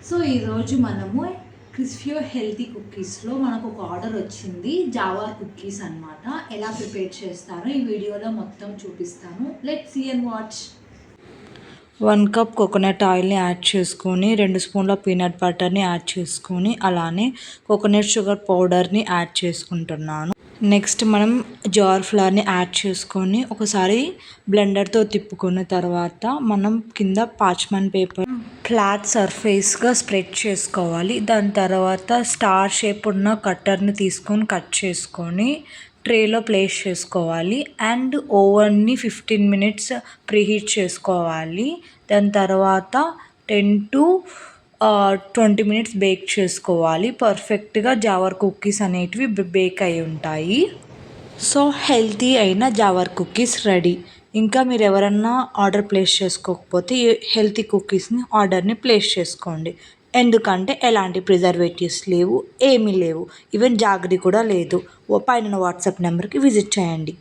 So ఈరోజు మనము క్రిస్పియో healthy కుక్కీస్లో మనకు ఒక ఆర్డర్ వచ్చింది. జావా కుక్కీస్ అన్నమాట. ఎలా ప్రిపేర్ చేస్తారో ఈ వీడియోలో మొత్తం చూపిస్తాను. Let's see and watch. 1 cup coconut ఆయిల్ని యాడ్ చేసుకొని 2 స్పూన్ల పీనట్ బటర్ని యాడ్ చేసుకొని అలానే కోకోనట్ షుగర్ పౌడర్ని యాడ్ చేసుకుంటున్నాను. నెక్స్ట్ మనం జార్ ఫ్లవర్ని యాడ్ చేసుకొని ఒకసారి బ్లెండర్తో తిప్పుకున్న తర్వాత మనం కింద పాచ్మన్ పేపర్ ఫ్లాట్ సర్ఫేస్గా స్ప్రెడ్ చేసుకోవాలి. దాని తర్వాత స్టార్ షేప్ ఉన్న కట్టర్ని తీసుకొని కట్ చేసుకొని ట్రేలో ప్లేస్ చేసుకోవాలి. అండ్ ఓవెన్ని 15 మినిట్స్ ప్రీహీట్ చేసుకోవాలి. దాని తర్వాత 10 to 20 మినిట్స్ బేక్ చేసుకోవాలి. పర్ఫెక్ట్గా జావర్ కుక్కీస్ అనేటివి బేక్ అయి ఉంటాయి. సో హెల్తీ అయిన జావర్ కుక్కీస్ రెడీ. ఇంకా మీరు ఎవరన్నా ఆర్డర్ ప్లేస్ చేసుకోకపోతే హెల్తీ కుక్కీస్ని ఆర్డర్ని ప్లేస్ చేసుకోండి. ఎందుకంటే ఎలాంటి ప్రిజర్వేటివ్స్ లేవు, ఏమీ లేవు, ఈవెన్ జాగరీ కూడా లేదు. పైన వాట్సాప్ నెంబర్కి విజిట్ చేయండి.